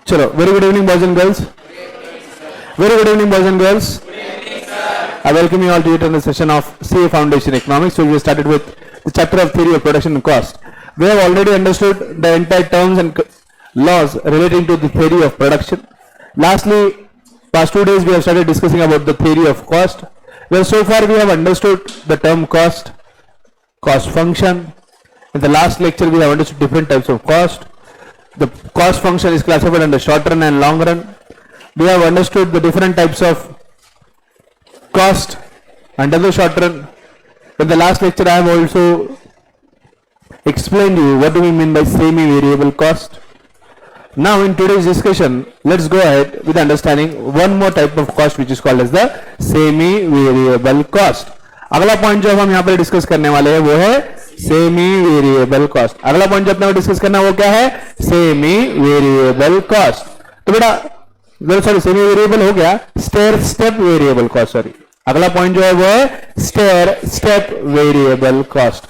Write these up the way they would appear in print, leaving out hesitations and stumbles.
चलो, very good evening boys and girls. Very good evening, boys and girls. I welcome you all to the session of CA Foundation Economics. So we started with the chapter of theory of production and cost. We have already understood the entire terms and laws relating to the theory of production. Lastly, past 2 days we have started discussing about the theory of cost. Well, so far we have understood the term cost, cost function. In the last lecture we have understood different types of cost. The cost function is classified under short run and long run. We have understood the different types of cost under the short run. In the last lecture I have also explained you what do we mean by semi-variable cost. Now in today's discussion, let's go ahead with understanding one more type of cost which is called as the semi-variable cost. अगला point जो हम यहाँ पर discuss करने वाले हैं वो है सेमी वेरिएबल कॉस्ट. अगला पॉइंट जो अपने डिस्कस करना वो क्या है? Semi variable cost. तो बेटा सॉरी सेमी वेरिएबल हो गया, stair step variable cost. Sorry, अगला पॉइंट जो है वो है stair step variable cost.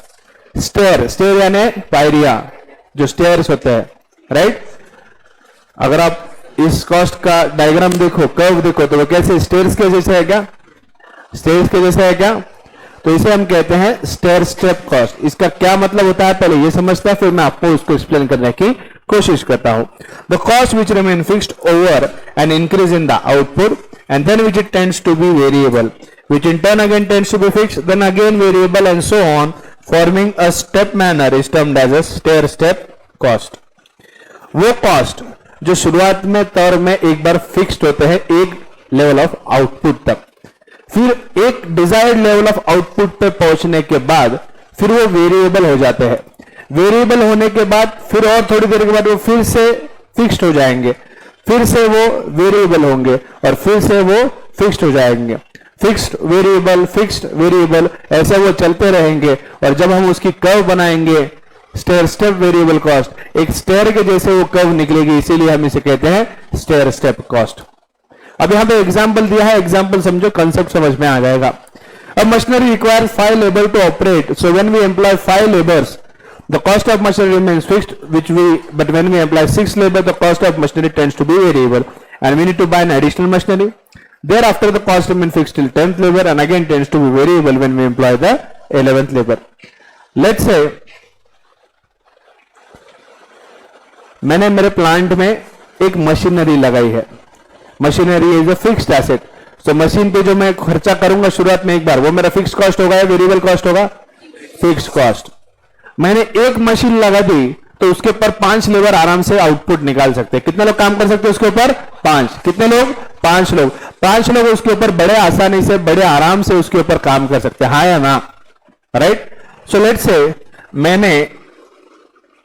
Stair stair यानी पायरिया, जो स्टेयर्स होते हैं, राइट. अगर आप इस कॉस्ट का डायग्राम देखो, कर्व देखो, तो वो कैसे स्टेयर्स के जैसे है क्या? स्टेयर्स के जैसे है क्या? तो इसे हम कहते हैं स्टेयर स्टेप कॉस्ट. इसका क्या मतलब होता है पहले ये समझता है, फिर मैं आपको उसको एक्सप्लेन करने की कोशिश करता हूं. The cost which remain fixed over an increase in the output and then which it tends to be variable which in turn again tends to be fixed then again variable and so on forming a step manner is termed as a stair step cost. वो cost जो शुरुआत में तौर में एक बार fixed होते हैं एक लेवल ऑफ आउटपुट तक, फिर एक डिजायर्ड लेवल ऑफ आउटपुट पे पहुंचने के बाद फिर वो वेरिएबल हो जाते हैं. वेरिएबल होने के बाद फिर और थोड़ी देर के बाद वो फिर से फिक्स्ड हो जाएंगे, फिर से वो वेरिएबल होंगे और फिर से वो फिक्स्ड हो जाएंगे. फिक्स्ड वेरिएबल ऐसे वो चलते रहेंगे. और जब हम उसकी कर्व बनाएंगे स्टेयर स्टेप वेरिएबल कॉस्ट, एक स्टेयर के जैसे वो कर्व निकलेगी, इसीलिए हम इसे कहते हैं स्टेयर स्टेप कॉस्ट. अब यहां पे एग्जांपल दिया है, एग्जांपल समझो, कंसेप्ट समझ में आ जाएगा. अब machinery requires 5 labour to operate, so when we employ 5 labours the cost of machinery remains fixed, but when we employ 6 labor the cost of machinery tends to be variable and we need to buy an additional machinery. Thereafter the cost remains fixed till 10th labor and again tends to be variable when we employ the 11th labor. Let's say मैंने मेरे plant में एक machinery लगाई है. Machinery is a fixed asset. So machine पे जो मैं खर्चा करूंगा शुरुआत में एक बार, वो मेरा फिक्स्ड कॉस्ट होगा या वेरिएबल कॉस्ट होगा? Fixed cost. मैंने एक मशीन लगा दी तो उसके ऊपर 5 लेबर आराम से आउटपुट निकाल सकते हैं. कितने लोग काम कर सकते हैं उसके ऊपर? 5. कितने लोग? 5 लोग. 5 लोग उसके ऊपर बड़े आसानी से, बड़े आराम से उसके ऊपर काम कर सकते हैं, हाँ या ना? राइट. सो लेट्स से मैंने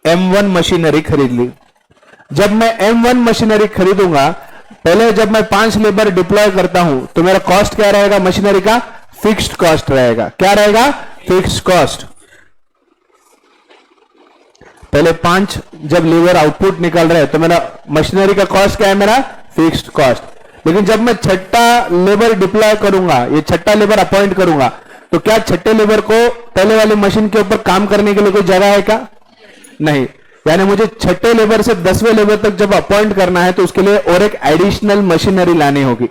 M1 मशीनरी खरीद ली. जब मैं M1 मशीनरी खरीदूंगा, पहले जब मैं 5 लेबर डिप्लॉय करता हूं तो मेरा कॉस्ट क्या रहेगा? मशीनरी का फिक्स्ड कॉस्ट रहेगा. क्या रहेगा? Fixed cost. पहले 5 जब लेबर आउटपुट निकाल रहे हैं तो मेरा मशीनरी का कॉस्ट क्या है? मेरा फिक्स्ड कॉस्ट. लेकिन जब मैं छठा लेबर डिप्लॉय करूंगा, ये छठा लेबर अपॉइंट करूंगा, तो क्या छठे लेबर को पहले वाली मशीन के ऊपर काम करने के लिए कोई जगह है क्या? नहीं. यानी मुझे छठे लेबर से 10वें लेबर तक जब अपॉइंट करना है तो उसके लिए और एक एडिशनल मशीनरी लानी होगी.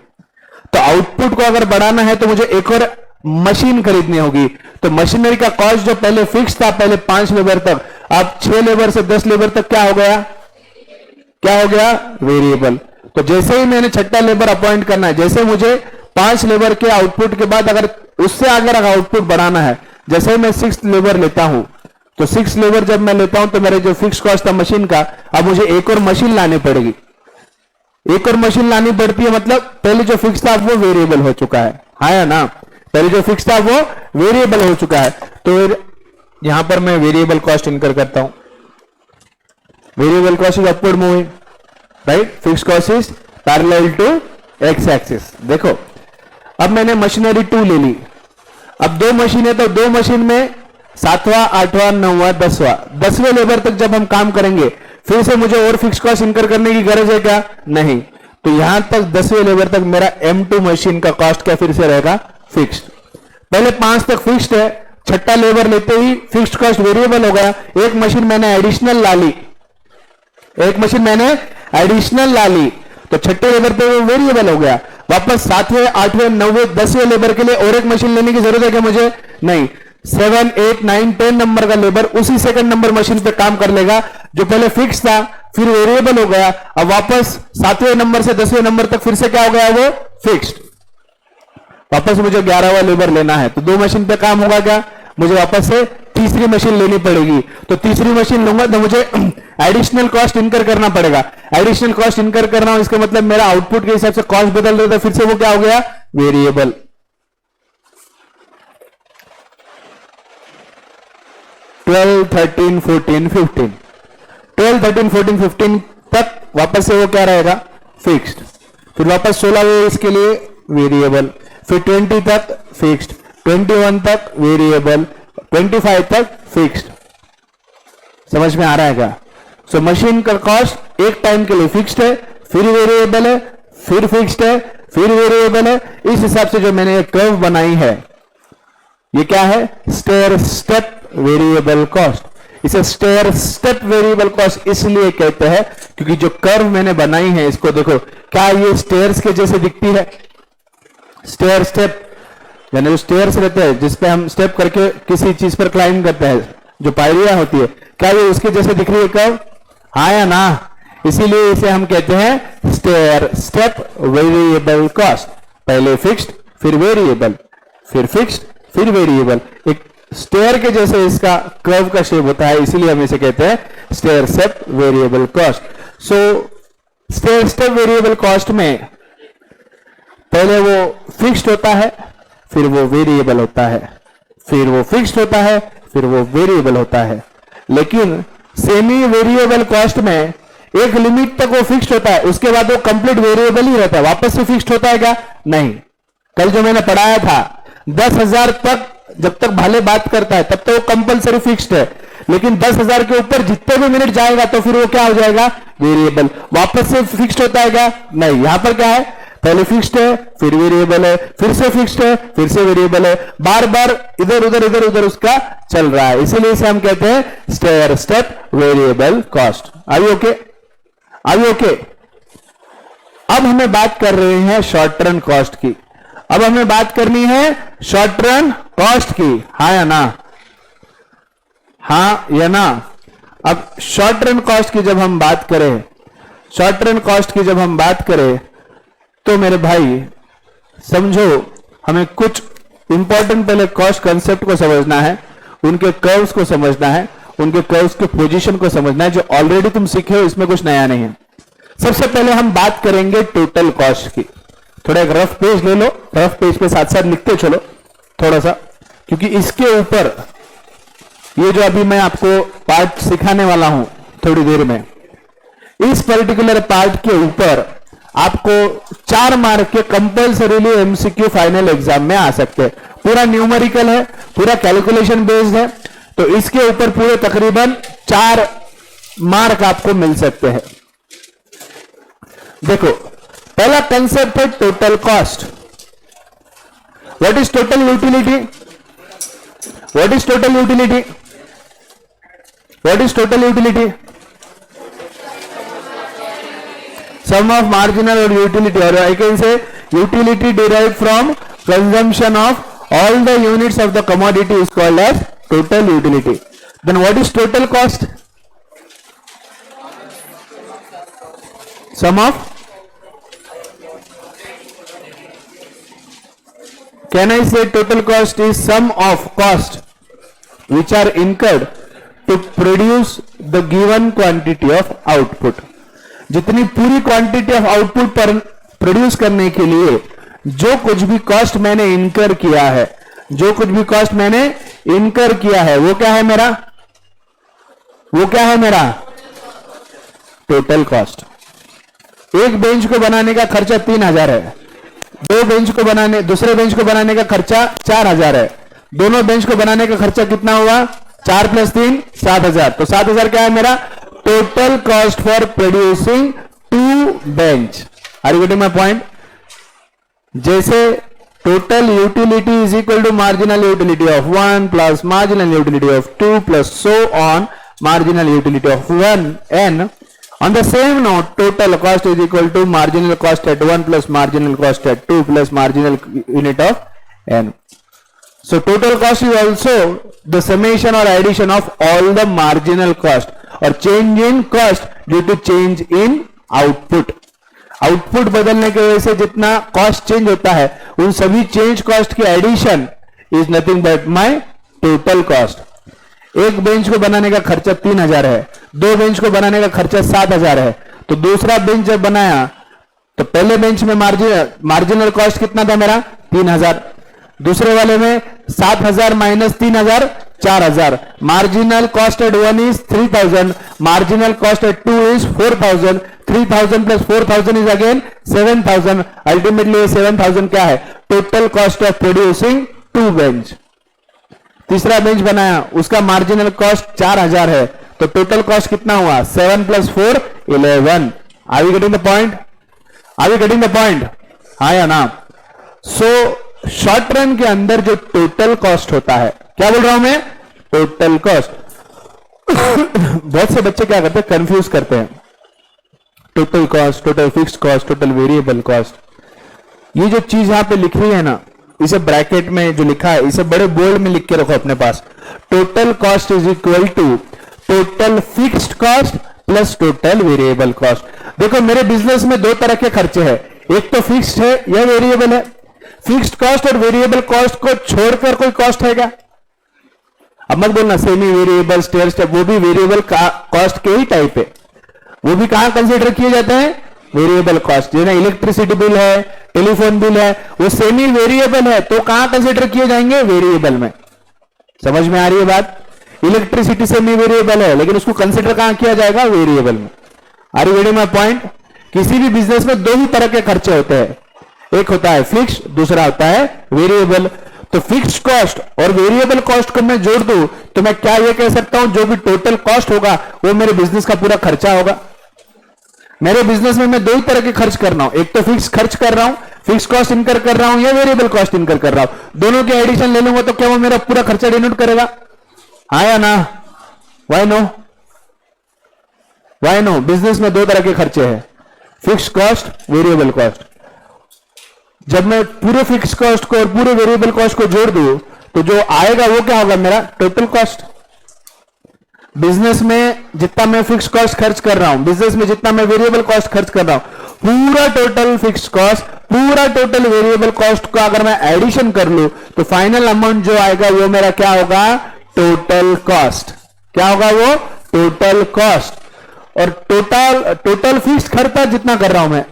तो आउटपुट को अगर बढ़ाना है तो मुझे एक और मशीन खरीदनी होगी. तो मशीनरी का कॉस्ट जो पहले फिक्स था, पहले 5 लेबर तक, अब 6 लेबर से 10 लेबर तक क्या हो गया? क्या हो गया? वेरिएबल. तो जैसे ही मैंने छठा लेबर अपॉइंट करना है, जैसे मुझे 5 लेबर के आउटपुट के बाद अगर उससे आगे आउटपुट बढ़ाना है, जैसे मैं 6 लेबर लेता हूं, तो 6 लेबर जब मैं लेता हूं तो मेरे जो फिक्स कॉस्ट था मशीन का, अब मुझे एक और मशीन लानी पड़ेगी. एक और मशीन लानी पड़ती है, मतलब पहले जो फिक्स था वो वेरिएबल हो चुका है, हाँ या ना? पहले जो फिक्स था वो वेरिएबल हो चुका है. तो यहां पर मैं वेरिएबल कॉस्ट इनकर करता हूं. Variable cost is upward moving, right. Fix cost is parallel to X axis. देखो, अब मैंने मशीनरी 2 ले ली. अब 2 मशीन है तो 2 मशीन में 7वां, 8वां, 9वां, 10वां, 10वें लेबर तक जब हम काम करेंगे फिर से मुझे और फिक्स कॉस्ट इनकर करने की गरज है क्या? नहीं. तो यहां तक 10वें लेबर तक मेरा M2 मशीन का कॉस्ट क्या फिर से रहेगा? फिक्स्ड. पहले 5 तक फिक्स्ड है, छठा लेबर लेते ही फिक्स्ड कॉस्ट वेरिएबल हो गया. एक मशीन मैंने एडिशनल ला ली, एक मशीन मैंने एडिशनल ला ली तो छठे लेबर पे वो वेरिएबल हो गया, वापस 7वें 8वें 9वें 10वें लेबर के लिए और एक मशीन लेने की जरूरत है क्या मुझे? नहीं। 7 8 9 10 नंबर का लेबर उसी सेकंड नंबर मशीन पे काम कर लेगा जो पहले फिक्स था, फिर वेरिएबल हो गया, अब वापस 7वें नंबर से 10वें नंबर तक फिर से क्या हो गया? वो फिक्स्ड। वापस मुझे 11वां लेबर लेना है तो 2 मशीन पे काम होगा क्या? मुझे वापस से तीसरी मशीन लेनी पड़ेगी, तो तीसरी मशीन लूंगा तो मुझे एडिशनल कॉस्ट इनकर करना पड़ेगा। एडिशनल कॉस्ट इनकर कर रहा हूं, इसका मतलब मेरा आउटपुट के हिसाब से कॉस्ट बदल रहा था, फिर से वो क्या हो गया? वेरिएबल। ट्वेल्व 13 14 15 12 13 14 15 तक वापस से वो क्या रहेगा? फिक्स्ड। फिर वापस 16 इसके लिए वेरिएबल, फिर 20 तक फिक्स्ड, 21 तक वेरिएबल, 25 तक फिक्स्ड। समझ में आ रहा है क्या? सो मशीन का कॉस्ट एक टाइम के लिए फिक्स्ड है, फिर वेरिएबल है, फिर फिक्स्ड है, फिर वेरिएबल है। इस हिसाब से जो मैंने एक कर्व बनाई है ये क्या है? Stair step variable cost. इसे स्टेयर स्टेप वेरिएबल कॉस्ट इसलिए कहते हैं क्योंकि जो कर्व मैंने बनाई है इसको देखो, क्या ये स्टेयर्स के जैसे दिखती है? स्टेयर स्टेप यानी जो स्टेयर्स रहते हैं जिसपे हम स्टेप करके किसी चीज पर क्लाइंब करते हैं, जो पायरियां होती है, क्या ये उसके जैसे दिख रही है कर्व? हाँ या ना? इसीलिए इसे हम कहते हैं स्टेयर स्टेप वेरिएबल कॉस्ट। पहले फिक्स्ड, फिर वेरिएबल, फिर फिक्स्ड, फिर वेरिएबल। एक स्टेयर के जैसे इसका कर्व का शेप होता है, इसीलिए हम इसे कहते हैं स्टेयर स्टेप वेरिएबल कॉस्ट। सो स्टेयर स्टेप वेरिएबल कॉस्ट में पहले वो फिक्स्ड होता है, फिर वो वेरिएबल होता है, फिर वो फिक्स्ड होता है, फिर वो वेरिएबल होता है। लेकिन सेमी वेरिएबल कॉस्ट में एक लिमिट तक वो फिक्स्ड होता है, उसके बाद वो कंप्लीट वेरिएबल ही रहता है। वापस से फिक्स्ड होता है क्या? नहीं। कल जो मैंने पढ़ाया था 10,000 तक जब तक भले बात करता है तब तो वो कंपलसरी फिक्स्ड है, लेकिन 10,000 के ऊपर जितने भी मिनट जाएगा तो फिर वो क्या हो जाएगा? वेरिएबल। वापस से फिक्स्ड होता है क्या? नहीं। यहां पर क्या है? पहले फिक्स्ड है, फिर वेरिएबल है, फिर से फिक्स्ड है, फिर से वेरिएबल है, बार बार इधर उधर उसका चल रहा है, इसीलिए इसे हम कहते हैं stair step variable cost. Are you okay? Are you okay? अब हमें बात कर रहे हैं शॉर्ट रन कॉस्ट की। अब हमें बात करनी है शॉर्ट रन कॉस्ट की। हाँ या ना? हाँ या ना? अब शॉर्ट रन कॉस्ट की जब हम बात करें, शॉर्ट रन कॉस्ट की जब हम बात करें तो मेरे भाई समझो हमें कुछ इंपॉर्टेंट पहले कॉस्ट कंसेप्ट को समझना है, उनके कर्व्स को समझना है, उनके कर्व्स के पोजीशन को समझना है, जो ऑलरेडी तुम सीखे हो, इसमें कुछ नया नहीं है। सबसे पहले हम बात करेंगे टोटल कॉस्ट की। थोड़ा एक रफ पेज ले लो, रफ पेज पे साथ साथ लिखते चलो थोड़ा सा, क्योंकि इसके ऊपर ये जो अभी मैं आपको पार्ट सिखाने वाला हूं थोड़ी देर में, इस पर्टिकुलर पार्ट के ऊपर आपको 4 मार्क के कंपल्सरीली एमसीक्यू फाइनल एग्जाम में आ सकते हैं। पूरा न्यूमेरिकल है, पूरा कैलकुलेशन बेस्ड है, तो इसके ऊपर पूरे तकरीबन 4 मार्क आपको मिल सकते हैं। देखो, पहला कंसेप्ट है total cost. What is total utility? What is total utility? What is total utility? Sum of marginal or utility, or I can say utility derived from consumption of all the units of the commodity is called as total utility. Then what is total cost? Sum of, can I say total cost is sum of cost which are incurred to produce the given quantity of output. जितनी पूरी quantity of output पर produce करने के लिए जो कुछ भी cost मैंने इनकर किया है, जो कुछ भी कॉस्ट मैंने इनकर किया है, वो क्या है मेरा? वो क्या है मेरा? Total cost. एक बेंच को बनाने का खर्चा 3,000 है, दूसरे बेंच को बनाने का खर्चा 4,000 है, दोनों बेंच को बनाने का खर्चा कितना हुआ? 4 + 3 7,000। तो 7,000 क्या है मेरा? Total cost for producing 2 bench. Are you getting my point? जैसे total utility is equal to marginal utility of 1 plus marginal utility of 2 plus so on marginal utility of 1 n, On the same note, total cost is equal to marginal cost at 1 plus marginal cost at 2 plus marginal unit of n. So total cost is also the summation or addition of all the marginal cost or change in cost due to change in output. Output बदलने की वजह से जितना cost change होता है उन सभी change cost की addition is nothing but my total cost. एक बेंच को बनाने का खर्चा 3000 है, दो बेंच को बनाने का खर्चा 7000 है, तो दूसरा बेंच जब बनाया तो पहले बेंच में मार्जिनल कॉस्ट कितना था मेरा 3000, दूसरे वाले में 7000 minus 3000 4000, marginal cost at 1 is 3000, marginal cost at 2 is 4000, 3000 plus 4000 is again 7000, ultimately 7000 क्या है total cost of producing 2 bench. तीसरा बेंच बनाया उसका मार्जिनल कॉस्ट 4000 है, तो टोटल कॉस्ट कितना हुआ 7 plus 4 11। Are we getting the point? Are we getting the point? हाँ या ना? सो शॉर्ट रन के अंदर जो टोटल कॉस्ट होता है, क्या बोल रहा हूं मैं, टोटल कॉस्ट। बहुत से बच्चे क्या करते हैं, कंफ्यूज करते हैं total cost, total fixed cost, total variable cost. ये जो चीज यहां पे लिखी है ना, इसे ब्रैकेट में जो लिखा है इसे बड़े बोल्ड में लिख के रखो अपने पास। Total cost is equal to total fixed cost plus total variable cost. देखो मेरे बिजनेस में दो तरह के खर्चे हैं, एक तो फिक्स्ड है या वेरिएबल है। फिक्स्ड कॉस्ट और वेरिएबल कॉस्ट को छोड़कर कोई कॉस्ट है क्या? अब मत बोलना सेमी वेरिएबल, स्टेयर स्टेप, वो भी वेरिएबल कॉस्ट के ही टाइप है, वो भी कहां कंसीडर किए जाते हैं, वेरिएबल कॉस्ट। जो ना इलेक्ट्रिसिटी बिल है, टेलीफोन बिल है, वो सेमी वेरिएबल है तो कहां कंसीडर किए जाएंगे, वेरिएबल में। समझ में आ रही है बात? इलेक्ट्रिसिटी सेमी वेरिएबल है लेकिन उसको कंसीडर कहां किया जाएगा, वेरिएबल में। Are you getting my point? किसी भी बिजनेस में दो ही तरह के खर्चे होते हैं, एक होता है फिक्स्ड, दूसरा होता है वेरिएबल। तो फिक्स्ड कॉस्ट और वेरिएबल कॉस्ट को मैं जोड़ दूं तो मैं क्या ये कह सकता हूं, जो भी टोटल कॉस्ट होगा वो मेरे बिजनेस का पूरा खर्चा होगा। मेरे बिजनेस में मैं दो ही तरह के खर्च कर रहा हूं, एक तो फिक्स खर्च कर रहा हूं, फिक्स कॉस्ट इनकर कर रहा हूं, या वेरिएबल कॉस्ट इनकर कर रहा हूं। दोनों के एडिशन ले लूंगा तो क्या वो मेरा पूरा खर्चा डिनोट करेगा? हाँ या ना? Why no? Why no? Business में दो तरह के खर्चे हैं, फिक्स कॉस्ट, वेरिएबल कॉस्ट। जब मैं पूरे फिक्स कॉस्ट को और पूरे वेरिएबल कॉस्ट को जोड़ दूं तो जो आएगा वो क्या होगा, मेरा टोटल कॉस्ट। बिजनेस में जितना मैं फिक्स कॉस्ट खर्च कर रहा हूं, बिजनेस में जितना मैं वेरिएबल कॉस्ट खर्च कर रहा हूं, पूरा टोटल फिक्स कॉस्ट, पूरा टोटल वेरिएबल कॉस्ट का अगर मैं एडिशन कर लूं तो फाइनल अमाउंट जो आएगा वो मेरा क्या होगा, टोटल कॉस्ट। क्या होगा वो, टोटल कॉस्ट। और टोटल फिक्स खर्चा जितना कर रहा हूं मैं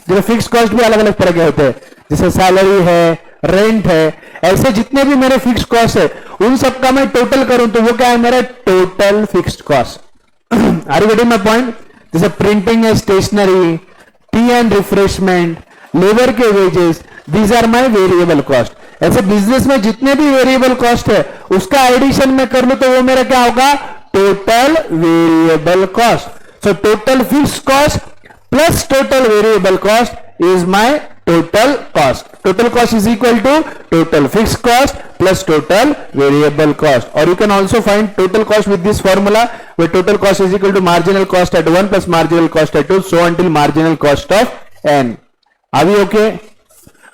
जैसे फिक्स कॉस्ट भी अलग अलग तरह के होते हैं, जैसे सैलरी है, रेंट है, ऐसे जितने भी मेरे फिक्स कॉस्ट है उन सबका मैं टोटल करूं तो वो क्या है, मेरा total fixed cost. Are you getting my point? जैसे प्रिंटिंग है, stationery, tea and refreshment, labour के wages, these are my variable cost. ऐसे बिजनेस में जितने भी वेरिएबल कॉस्ट है उसका एडिशन में कर लूं तो वो मेरा क्या होगा, total variable cost. So total fixed cost plus total variable cost is my total cost. Total cost is equal to total fixed cost plus total variable cost. Or you can also find total cost with this formula where total cost is equal to marginal cost at 1 plus marginal cost at 2 so until marginal cost of n. Are we okay?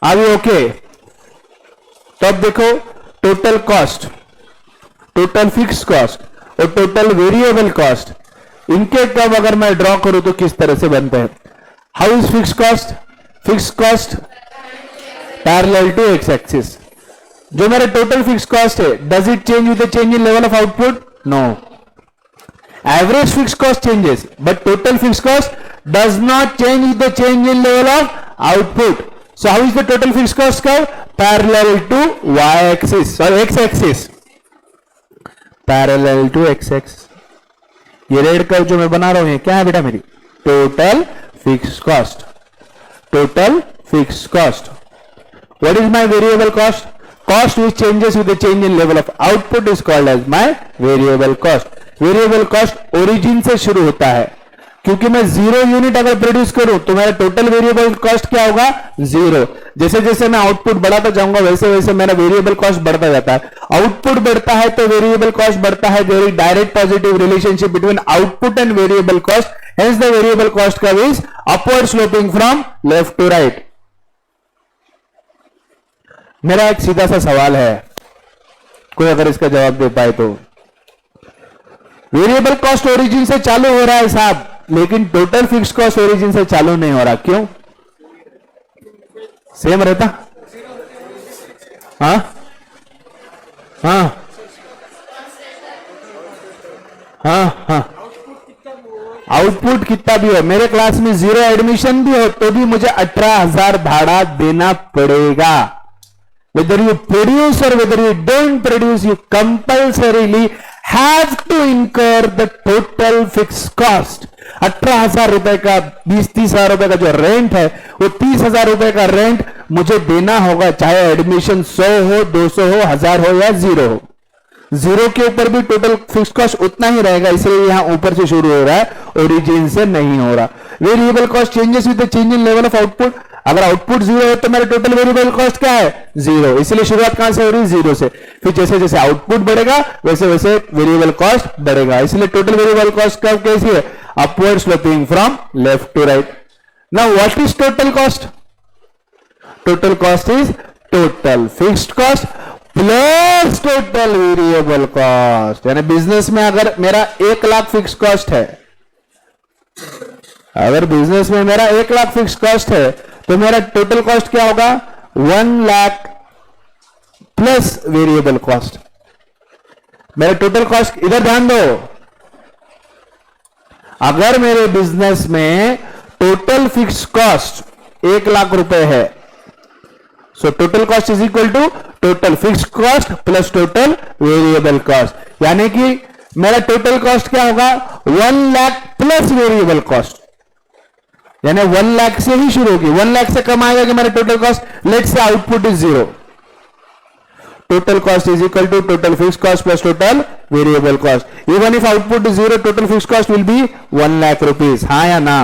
Are we okay? तो अब देखो total cost, total fixed cost और total variable cost, इनके term अगर मैं draw करूं तो किस तरह से बनते हैं? How is fix cost? Fix cost parallel to X axis. जो मेरा टोटल फिक्स कॉस्ट है, does it change with the change in level of output? No. Average fix cost changes but total fix cost does not change with the change in level of output. So how is the total fix cost curve? Parallel to Y axis और X axis, parallel to X axis. ये red curve जो मैं बना रहा हूं, ये क्या है बेटा, मेरी total fixed cost. Total fixed cost. What is my variable cost? Cost which changes with the change in level of output is called as my variable cost. Variable cost origin से शुरू होता है, क्योंकि मैं 0 यूनिट अगर produce करूं तो मेरा टोटल वेरिएबल कॉस्ट क्या होगा, 0। जैसे जैसे मैं आउटपुट बढ़ाता जाऊंगा वैसे वैसे मेरा वेरिएबल कॉस्ट बढ़ता जाता है। आउटपुट बढ़ता है तो वेरिएबल कॉस्ट बढ़ता है। There is direct positive relationship between output and variable cost. Hence the variable cost curve is upward sloping from left to right. मेरा एक सीधा सा सवाल है, कोई अगर इसका जवाब दे पाए तो। वेरिएबल कॉस्ट ओरिजिन से चालू हो रहा है साहब, लेकिन टोटल फिक्स कॉस्ट ओरिजिन से चालू नहीं हो रहा, क्यों? सेम रहता? हाँ हाँ हाँ हाँ, आउटपुट कितना भी हो, मेरे क्लास में 0 एडमिशन भी हो तो भी मुझे 18,000 भाड़ा देना पड़ेगा। Whether you produce or whether you don't produce, you compulsorily have to incur the total fixed cost. 18,000 रुपए का 20-30,000 रुपए का जो रेंट है, वो 30,000 रुपए का रेंट मुझे देना होगा, चाहे एडमिशन 100 हो, 200 हो, 1000 हो या 0 हो। 0 के ऊपर भी टोटल फिक्स कॉस्ट उतना ही रहेगा, इसलिए यहां ऊपर से शुरू हो रहा है, ओरिजिन से नहीं हो रहा। Variable cost changes with the change in level of output. अगर आउटपुट 0 है तो मेरा टोटल वेरिएबल कॉस्ट क्या है? 0, इसलिए शुरुआत कहां से हो रही है? 0 से। फिर जैसे जैसे आउटपुट बढ़ेगा वैसे वैसे वेरिएबल कॉस्ट बढ़ेगा, इसलिए टोटल वेरिएबल कॉस्ट कर्व कैसी है? Upward sloping from left to right. Now what is total cost? Total cost is total fixed cost plus total variable cost. यानी बिजनेस में अगर मेरा 1 लाख फिक्स कॉस्ट है, अगर बिजनेस में मेरा 1 लाख फिक्स कॉस्ट है तो मेरा टोटल कॉस्ट क्या होगा? 1 लाख प्लस वेरिएबल कॉस्ट। मेरा टोटल कॉस्ट, इधर ध्यान दो, अगर मेरे बिजनेस में टोटल फिक्स कॉस्ट 1 लाख रुपए है, so total cost is equal to total fix cost plus total variable cost. यानी कि मेरा टोटल कॉस्ट क्या होगा? 1 लाख प्लस वेरिएबल कॉस्ट, यानी 1 लाख से ही शुरू होगी। 1 लाख से कम आएगा कि मेरा total cost, let's say output is 0, total cost is equal to total fix cost plus total variable cost. Even if output is 0, total fix cost will be 1 lakh rupees. हाँ या ना?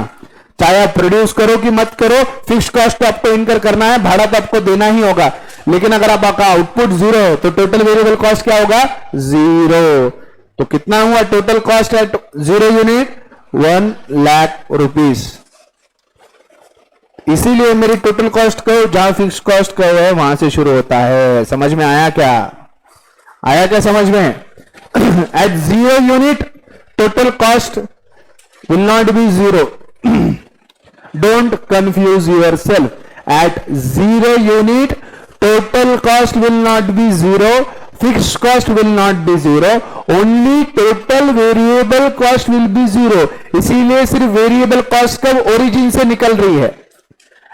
चाहे आप प्रोड्यूस करो कि मत करो, फिक्स कॉस्ट तो आपको इनकर करना है, भाड़ा तो आपको देना ही होगा। लेकिन अगर आपका आउटपुट 0 हो तो टोटल वेरिएबल कॉस्ट क्या होगा? 0। तो कितना हुआ total cost eight 0 unit? 1 lakh rupees. इसीलिए मेरी टोटल कॉस्ट को जहां फिक्स कॉस्ट का है वहां से शुरू होता है। समझ में आया क्या? आया क्या समझ में? At 0 unit total cost will not be 0। Don't confuse yourself. At 0 unit total cost will not be 0, fix cost will not be 0, only total variable cost will be 0। इसीलिए सिर्फ वेरिएबल कॉस्ट कब ओरिजिन से निकल रही है।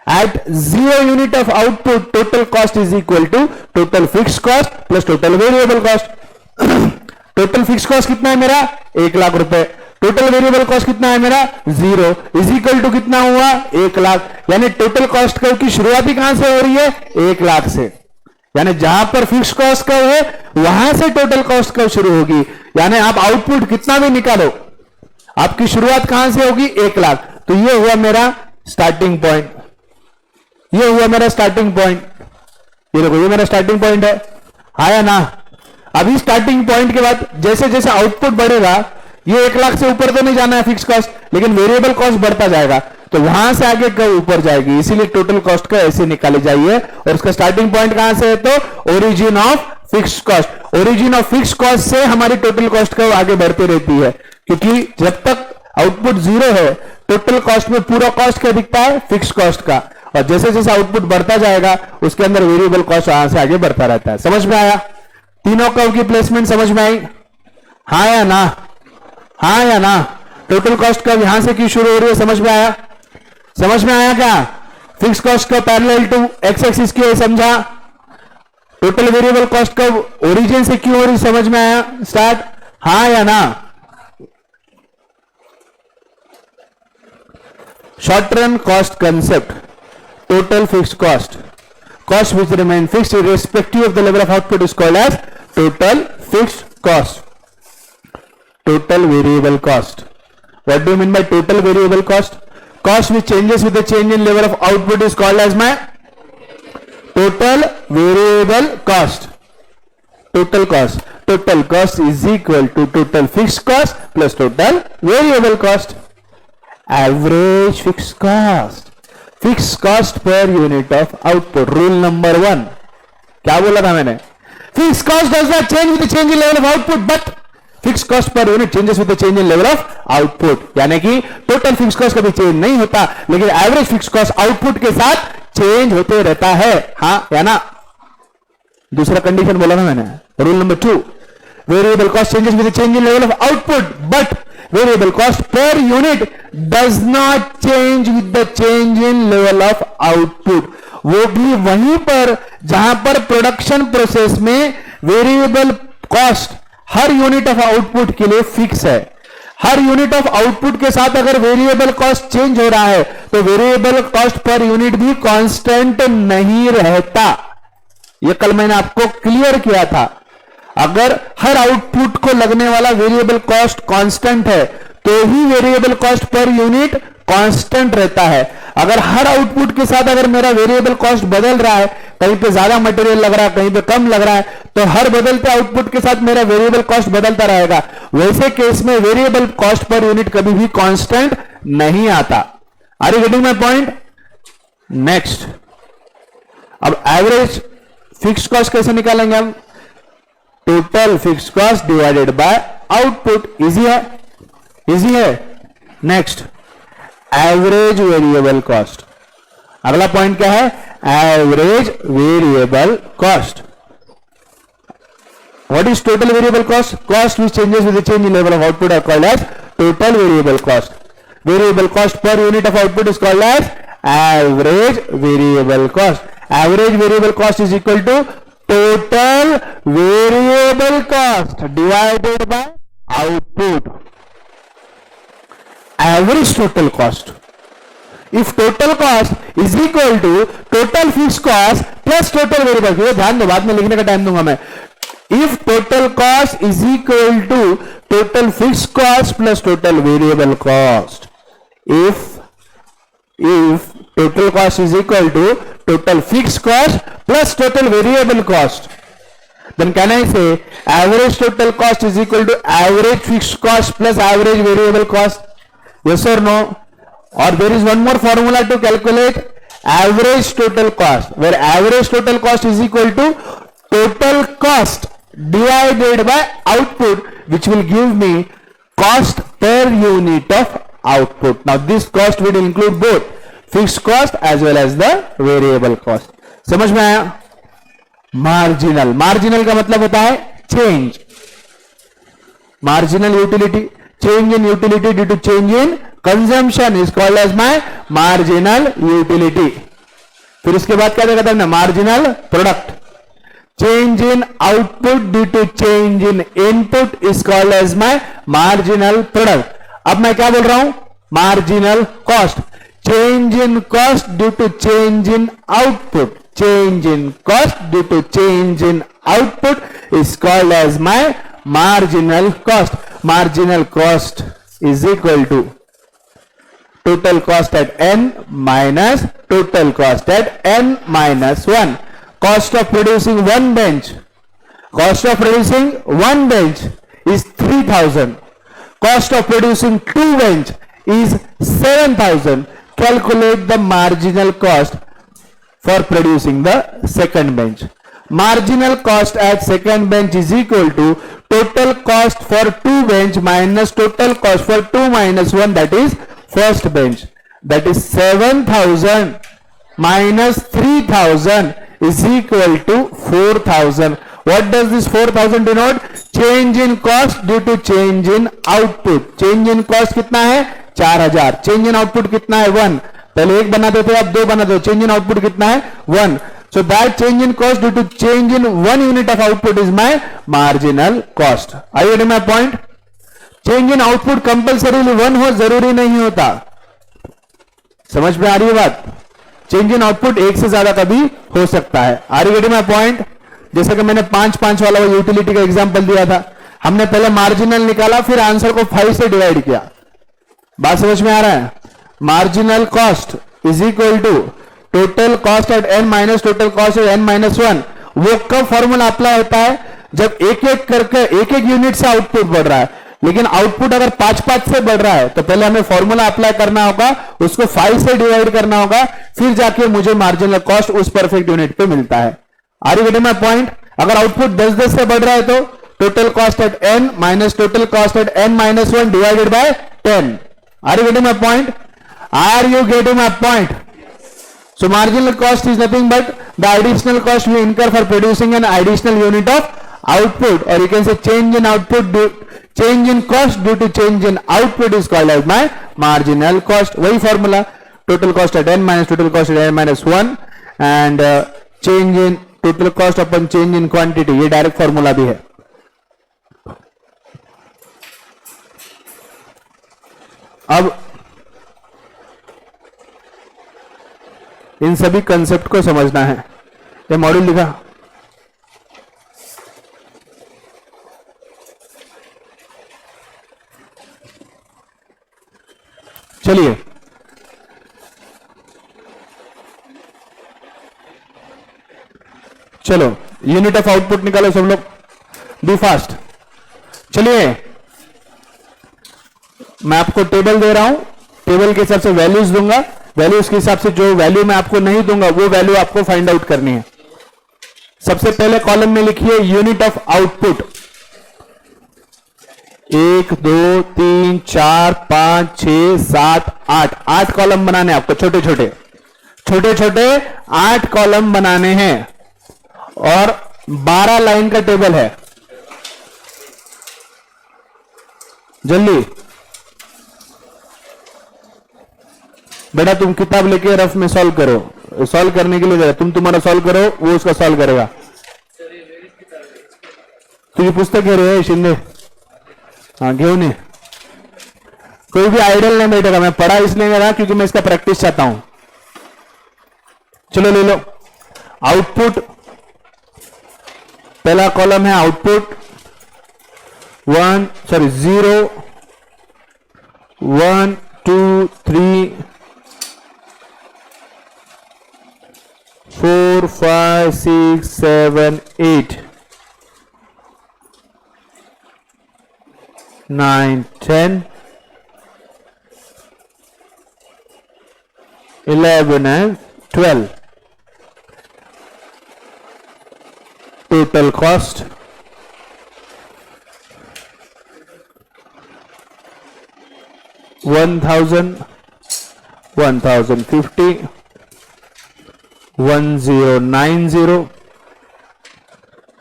At 0 unit of output, total cost is equal to total fixed cost plus total variable cost. Total fixed cost कितना है मेरा? 1 लाख रुपए। टोटल वेरिएबल कॉस्ट कितना है मेरा? 0 इज इक्वल टू कितना हुआ? 1 लाख। यानी टोटल कॉस्ट कर्व की शुरुआती कहां से हो रही है? 1 लाख से। यानी जहां पर फिक्स कॉस्ट कर्व है वहां से टोटल कॉस्ट कर्व शुरू होगी। यानी आप आउटपुट कितना भी निकालो, आपकी शुरुआत कहां से होगी? 1 लाख। तो ये हुआ मेरा स्टार्टिंग पॉइंट, ये हुआ मेरा स्टार्टिंग पॉइंट। ये देखो, ये मेरा स्टार्टिंग पॉइंट है, आया ना? अभी स्टार्टिंग पॉइंट के बाद जैसे जैसे आउटपुट बढ़ेगा, ये 1 लाख से ऊपर तो नहीं जाना है फिक्स कॉस्ट, लेकिन वेरिएबल कॉस्ट बढ़ता जाएगा, तो वहां से आगे कब ऊपर जाएगी। इसीलिए टोटल कॉस्ट का ऐसे निकाली जाइए। और उसका स्टार्टिंग पॉइंट कहां से है? तो origin of fix cost. Origin of fix cost से हमारी टोटल कॉस्ट का आगे बढ़ती रहती है, क्योंकि जब तक आउटपुट 0 है टोटल कॉस्ट में पूरा कॉस्ट क्या दिखता है? फिक्स कॉस्ट का। और जैसे जैसे आउटपुट बढ़ता जाएगा उसके अंदर वेरिएबल कॉस्ट वहां से आगे बढ़ता रहता है। समझ में आया? तीनों कर्व की प्लेसमेंट समझ में आई? हाँ या ना? हाँ या ना? टोटल कॉस्ट कर्व यहां से क्यों शुरू हो रही है? समझ में आया? समझ में आया क्या? फिक्स कॉस्ट का पैरेलल टू एक्स एक्सिस क्यों है, समझा? Total variable cost curve origin से क्यों हो रही, समझ में आया? स्टार्ट। हाँ या ना? Short run cost concept, total fixed cost, cost which remain fixed irrespective of the level of output is called as total fixed cost. Total variable cost. What do you mean by total variable cost? Cost which changes with the change in level of output is called as my total variable cost. Total cost. Total cost is equal to total fixed cost plus total variable cost. Average fix cost, fix cost per unit of output. Rule number 1 क्या बोला था मैंने? Fix cost does not change with the change in level of output, but fix cost per unit changes with the change in level of output. यानी कि total fix cost कभी change नहीं होता, लेकिन एवरेज फिक्स कॉस्ट आउटपुट के साथ change होते रहता है। हाँ या ना? दूसरा कंडीशन बोला था मैंने, rule number 2, variable cost changes with the change in level of output, but variable cost per unit does not change with the change in level of output. वो भी वहीं पर जहां पर प्रोडक्शन प्रोसेस में variable cost her unit of output के लिए fix है। हर यूनिट ऑफ आउटपुट के साथ अगर वेरिएबल कॉस्ट चेंज हो रहा है तो वेरिएबल कॉस्ट पर यूनिट भी कांस्टेंट नहीं रहता। यह कल मैंने आपको क्लियर किया था। अगर हर आउटपुट को लगने वाला वेरिएबल कॉस्ट कांस्टेंट है तो ही variable cost per unit constant रहता है। अगर हर आउटपुट के साथ अगर मेरा वेरिएबल कॉस्ट बदल रहा है, कहीं पे ज्यादा मटेरियल लग रहा है, कहीं पे कम लग रहा है, तो हर बदलते आउटपुट के साथ मेरा वेरिएबल कॉस्ट बदलता रहेगा। वैसे केस में वेरिएबल कॉस्ट पर यूनिट कभी भी कांस्टेंट नहीं आता। Are you getting my point? Next, अब एवरेज फिक्स कॉस्ट कैसे निकालेंगे हम? Total fix cost divided by output. Easy है, इजी है। Next, average variable cost. अगला पॉइंट क्या है? Average variable cost. What is total variable cost? Cost which changes with the change in level of output are called as total variable cost. Variable cost per unit of output is called as average variable cost. Average variable cost is equal to total variable cost divided by output. Average total cost. If total cost is equal to total fixed cost plus total variable cost, ध्यान दो, बाद में लिखने का time दूंगा मैं। If total cost is equal to total fixed cost plus total variable cost, if total cost is equal to total fixed cost plus total variable cost, then can I say average total cost is equal to average fixed cost plus average variable cost? Yes or no? Or there is one more formula to calculate average total cost, where average total cost is equal to total cost divided by output, which will give me cost per unit of output. Now this cost will include both fixed cost as well as the variable cost. समझ में आया? Marginal, marginal का मतलब होता है change. Marginal utility, change in utility due to change in consumption is called as my marginal utility. फिर उसके बाद क्या देखा था हमने? marginal product. Change in output due to change in input is called as my marginal product. अब मैं क्या बोल रहा हूं? marginal cost. Change in cost due to change in output. Change in cost due to change in output is called as my marginal cost. Marginal cost is equal to total cost at n minus total cost at n minus 1. Cost of producing one bench. Cost of producing one bench is 3,000. Cost of producing two bench is 7,000. Calculate the marginal cost for producing the second bench. Marginal cost at second bench is equal to total cost for two bench minus total cost for 2 minus 1, that is first bench. That is 7,000 minus 3,000 is equal to 4,000. What does this 4,000 denote? Change in cost due to change in output. Change in cost कितना है? 4,000. Change in output कितना है? 1. पहले 1 बनाते थे, अब 2 बनाते हो। Change in output कितना है? 1. So that change in cost due to change in one unit of output is my marginal cost. Are you getting my point? Change in output compulsorily 1 हो, जरूरी नहीं होता। समझ में आ रही है बात? Change in output एक से ज्यादा कभी हो सकता है। Are you getting my point? जैसे कि मैंने 5-5 वाला वो यूटिलिटी का एग्जांपल दिया था, हमने पहले मार्जिनल निकाला, फिर आंसर को 5 से डिवाइड किया। बात समझ में आ रहा है? Marginal cost is equal to total cost at n minus total cost at n minus 1। वो कब फॉर्मूला अप्लाई होता है? जब एक एक करके एक एक यूनिट से आउटपुट बढ़ रहा है। लेकिन आउटपुट अगर 5 से बढ़ रहा है तो पहले हमें फॉर्मूला अप्लाई करना होगा, उसको 5 से डिवाइड करना होगा, फिर जाके मुझे मार्जिनल कॉस्ट उस परफेक्ट यूनिट पे मिलता है। Are you getting my point? अगर आउटपुट 10 से बढ़ रहा है तो total cost at n minus total cost at n minus 1 divided by 10। Are you getting my point? Are you getting my point? So marginal cost is nothing but the additional cost we incur for producing an additional unit of output, or you can say change in output, change in cost due to change in output is called as my marginal cost. वही formula, total cost at n minus total cost at n minus 1 and change in total cost upon change in quantity, ये direct formula भी है। अब इन सभी concept को समझना है। ये मॉड्यूल लिखा, चलिए चलो यूनिट ऑफ आउटपुट निकालो सब लोग, बी फास्ट। चलिए मैं आपको टेबल दे रहा हूं, टेबल के हिसाब से वैल्यूज दूंगा, वैल्यूज के हिसाब से जो वैल्यू मैं आपको नहीं दूंगा वो वैल्यू आपको फाइंड आउट करनी है। सबसे पहले कॉलम में लिखिए यूनिट ऑफ आउटपुट। 1 2 3 4 5 6 7 8 8 कॉलम बनाने आपको, छोटे छोटे 8 कॉलम बनाने हैं और 12 लाइन का टेबल है। जल्दी बेटा, तुम किताब लेके रफ में सॉल्व करो, सॉल्व करने के लिए तुम तुम्हारा सॉल्व करो, वो उसका सॉल्व करेगा। तुझी पुस्तक घे रे शिंदे, हाँ घेऊन ये। कोई भी आइडल नहीं बैठेगा, मैं पढ़ा इसलिए नहीं रहा क्योंकि मैं इसका प्रैक्टिस चाहता हूं। चलो ले लो आउटपुट, पहला कॉलम है output 0 1 2 3 4 5 6 7 8 9 10 11 and 12. Total cost $1,000, $1,050, $1090,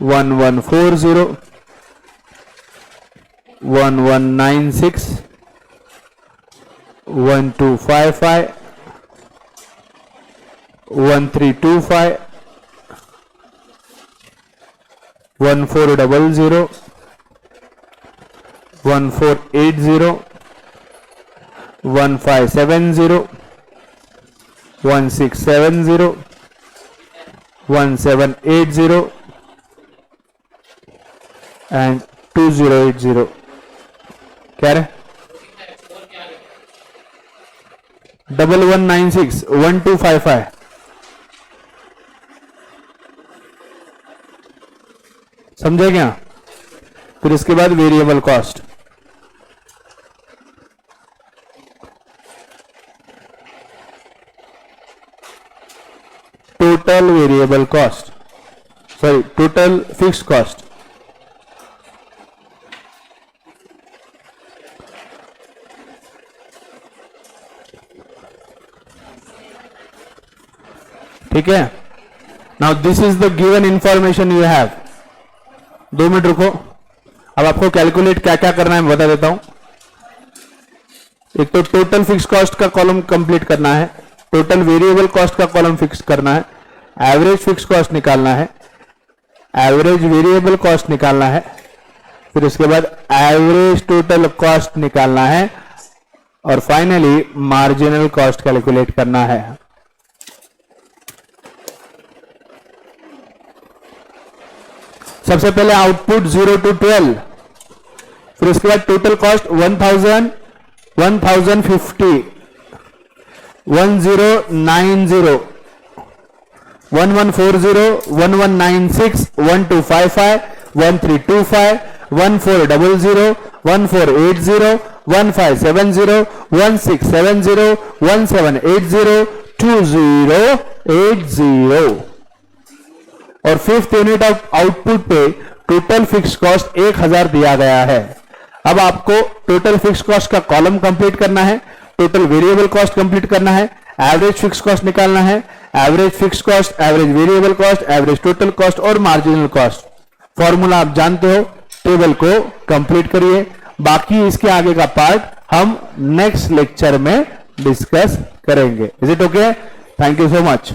$1140, $1196, $1255, $1325, $1400, $1480, $1570, $1670, $1780 and $2080। क्या है? 1196, 1255। समझे क्या? फिर इसके बाद variable cost, total variable cost, sorry total fixed cost, ठीक है। Now this is the given information you have. 2 minute रुको, अब आपको कैलकुलेट क्या क्या करना है मैं बता देता हूं। एक तो टोटल फिक्स कॉस्ट का कॉलम कंप्लीट करना है, टोटल वेरिएबल कॉस्ट का कॉलम फिक्स करना है, एवरेज फिक्स कॉस्ट निकालना है, एवरेज वेरिएबल कॉस्ट निकालना है, फिर उसके बाद एवरेज टोटल कॉस्ट निकालना है और फाइनली मार्जिनल कॉस्ट कैलकुलेट करना है। सबसे पहले आउटपुट 0 to 12, फिर उसके बाद टोटल कॉस्ट 1000, 1050, 1090, 1140, 1196, 1255, 1325 1400, 1480, 1570, 1670, 1780, 2080। और फिफ्थ यूनिट ऑफ आउटपुट पे टोटल फिक्स कॉस्ट 1000 दिया गया है। अब आपको टोटल फिक्स कॉस्ट का कॉलम कंप्लीट करना है, टोटल वेरिएबल कॉस्ट कंप्लीट करना है, एवरेज फिक्स कॉस्ट निकालना है, average fix cost, average variable cost, average total cost और मार्जिनल कॉस्ट। फॉर्मूला आप जानते हो, टेबल को कंप्लीट करिए। बाकी इसके आगे का पार्ट हम नेक्स्ट लेक्चर में डिस्कस करेंगे। Is it okay? Thank you so much.